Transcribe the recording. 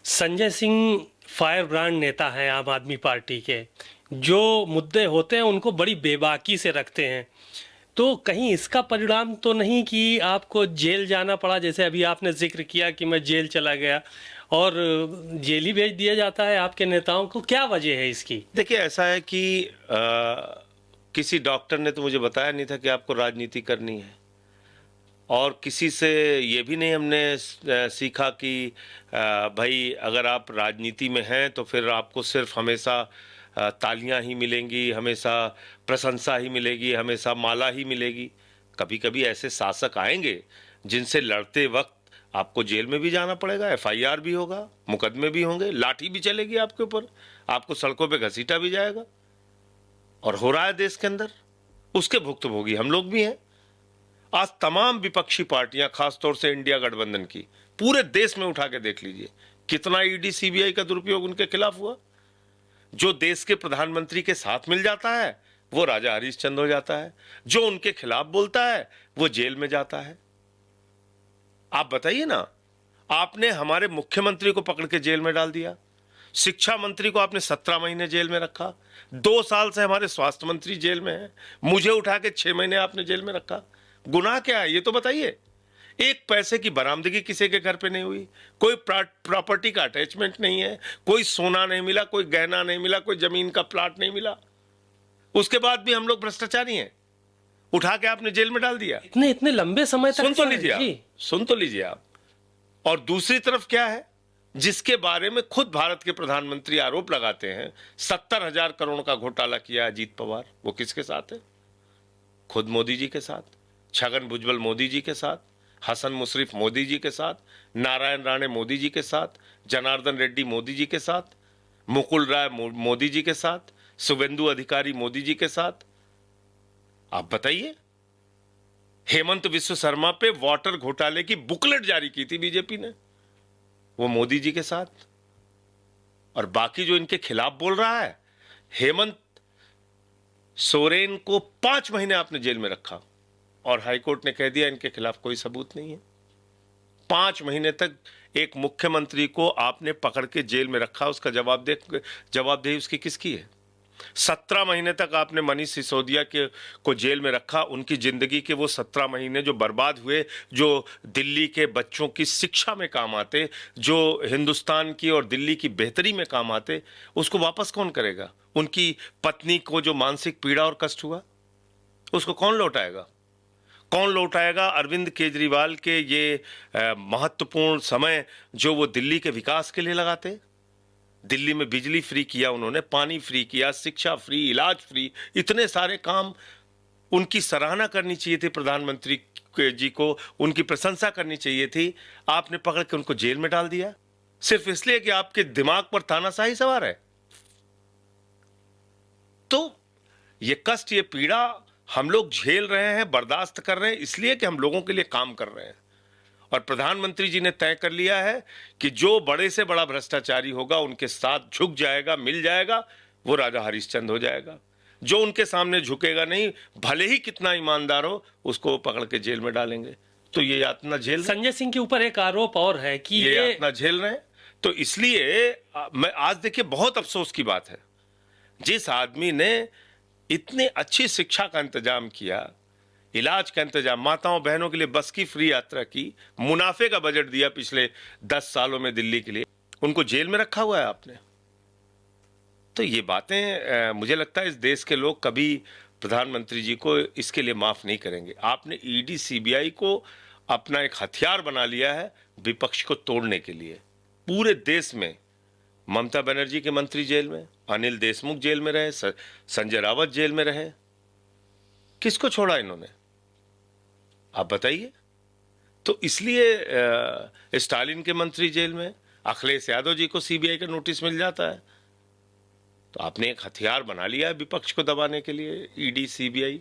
Sanjay Singh fire brand नेता हैं आम आदमी पार्टी के। जो मुद्दे होते हैं उनको बड़ी बेबाकी से रखते हैं। तो कहीं इसका परिणाम तो नहीं कि आपको जेल जाना पड़ा, जैसे अभी आपने जिक्र किया कि मैं जेल चला गया और जेल ही भेज दिया जाता है आपके नेताओं को? क्या वजह है इसकी? देखिए, ऐसा है कि किसी डॉक्टर ने तो मुझे बताया नहीं था कि आपको राजनीति करनी है, और किसी से ये भी नहीं हमने सीखा कि भाई अगर आप राजनीति में हैं तो फिर आपको सिर्फ हमेशा तालियां ही मिलेंगी, हमेशा प्रशंसा ही मिलेगी, हमेशा माला ही मिलेगी। कभी कभी ऐसे शासक आएंगे जिनसे लड़ते वक्त आपको जेल में भी जाना पड़ेगा, एफआईआर भी होगा, मुकदमे भी होंगे, लाठी भी चलेगी आपके ऊपर, आपको सड़कों पे घसीटा भी जाएगा। और हो रहा है देश के अंदर, उसके भुक्तभोगी हम लोग भी हैं। आज तमाम विपक्षी पार्टियां, खासतौर से इंडिया गठबंधन की, पूरे देश में उठा के देख लीजिए कितना ईडी सीबीआई का दुरुपयोग उनके खिलाफ हुआ। जो देश के प्रधानमंत्री के साथ मिल जाता है वो राजा हरिश्चंद्र हो जाता है, जो उनके खिलाफ बोलता है वो जेल में जाता है। आप बताइए ना, आपने हमारे मुख्यमंत्री को पकड़ के जेल में डाल दिया, शिक्षा मंत्री को आपने 17 महीने जेल में रखा, 2 साल से हमारे स्वास्थ्य मंत्री जेल में है, मुझे उठा के 6 महीने आपने जेल में रखा। गुनाह क्या है ये तो बताइए। एक पैसे की बरामदगी किसी के घर पे नहीं हुई, कोई प्रॉपर्टी का अटैचमेंट नहीं है, कोई सोना नहीं मिला, कोई गहना नहीं मिला, कोई जमीन का प्लाट नहीं मिला। उसके बाद भी हम लोग भ्रष्टाचारी हैं, उठा के आपने जेल में डाल दिया। इतने इतने लंबे समय तक? सुन तो लीजिए आप, सुन तो लीजिए आप। और दूसरी तरफ क्या है, जिसके बारे में खुद भारत के प्रधानमंत्री आरोप लगाते हैं, 70,000 करोड़ का घोटाला किया अजीत पवार, वो किसके साथ है? खुद मोदी जी के साथ, छगन भुजबल मोदी जी के साथ, हसन मुशर्रफ मोदी जी के साथ, नारायण राणे मोदी जी के साथ, जनार्दन रेड्डी मोदी जी के साथ, मुकुल राय मोदी जी के साथ, शुभेंदु अधिकारी मोदी जी के साथ। आप बताइए, हेमंत विश्व शर्मा पे वाटर घोटाले की बुकलेट जारी की थी बीजेपी ने, वो मोदी जी के साथ। और बाकी जो इनके खिलाफ बोल रहा है, हेमंत सोरेन को 5 महीने आपने जेल में रखा और हाईकोर्ट ने कह दिया इनके खिलाफ कोई सबूत नहीं है। 5 महीने तक एक मुख्यमंत्री को आपने पकड़ के जेल में रखा, उसका जवाबदेही उसकी किसकी है? 17 महीने तक आपने मनीष सिसोदिया को जेल में रखा। उनकी जिंदगी के वो 17 महीने जो बर्बाद हुए, जो दिल्ली के बच्चों की शिक्षा में काम आते, जो हिंदुस्तान की और दिल्ली की बेहतरी में काम आते, उसको वापस कौन करेगा? उनकी पत्नी को जो मानसिक पीड़ा और कष्ट हुआ, उसको कौन लौटाएगा? कौन लौटाएगा अरविंद केजरीवाल के ये महत्वपूर्ण समय जो वो दिल्ली के विकास के लिए लगाते? दिल्ली में बिजली फ्री किया उन्होंने, पानी फ्री किया, शिक्षा फ्री, इलाज फ्री, इतने सारे काम। उनकी सराहना करनी चाहिए थी प्रधानमंत्री जी को, उनकी प्रशंसा करनी चाहिए थी। आपने पकड़ के उनको जेल में डाल दिया सिर्फ इसलिए कि आपके दिमाग पर तानाशाही सवार है। तो ये कष्ट, ये पीड़ा हम लोग झेल रहे हैं, बर्दाश्त कर रहे हैं, इसलिए कि हम लोगों के लिए काम कर रहे हैं। और प्रधानमंत्री जी ने तय कर लिया है कि जो बड़े से बड़ा भ्रष्टाचारी होगा उनके साथ झुक जाएगा, मिल जाएगा, वो राजा हरिश्चंद्र हो जाएगा। जो उनके सामने झुकेगा नहीं, भले ही कितना ईमानदार हो, उसको पकड़ के जेल में डालेंगे। तो ये यातना झेल, संजय सिंह के ऊपर एक आरोप और है कि ये यातना झेल रहे हैं। तो इसलिए मैं आज, देखिए, बहुत अफसोस की बात है, जिस आदमी ने इतनी अच्छी शिक्षा का इंतजाम किया, इलाज का इंतजाम, माताओं बहनों के लिए बस की फ्री यात्रा की, मुनाफे का बजट दिया पिछले 10 सालों में दिल्ली के लिए, उनको जेल में रखा हुआ है आपने। तो ये बातें मुझे लगता है इस देश के लोग कभी प्रधानमंत्री जी को इसके लिए माफ नहीं करेंगे। आपने ईडी सीबीआई को अपना एक हथियार बना लिया है विपक्ष को तोड़ने के लिए। पूरे देश में ममता बनर्जी के मंत्री जेल में, अनिल देशमुख जेल में रहे, संजय रावत जेल में रहे, किसको छोड़ा इन्होंने? आप बताइए। तो इसलिए स्टालिन के मंत्री जेल में, अखिलेश यादव जी को सीबीआई का नोटिस मिल जाता है। तो आपने एक हथियार बना लिया है विपक्ष को दबाने के लिए, ईडी सीबीआई।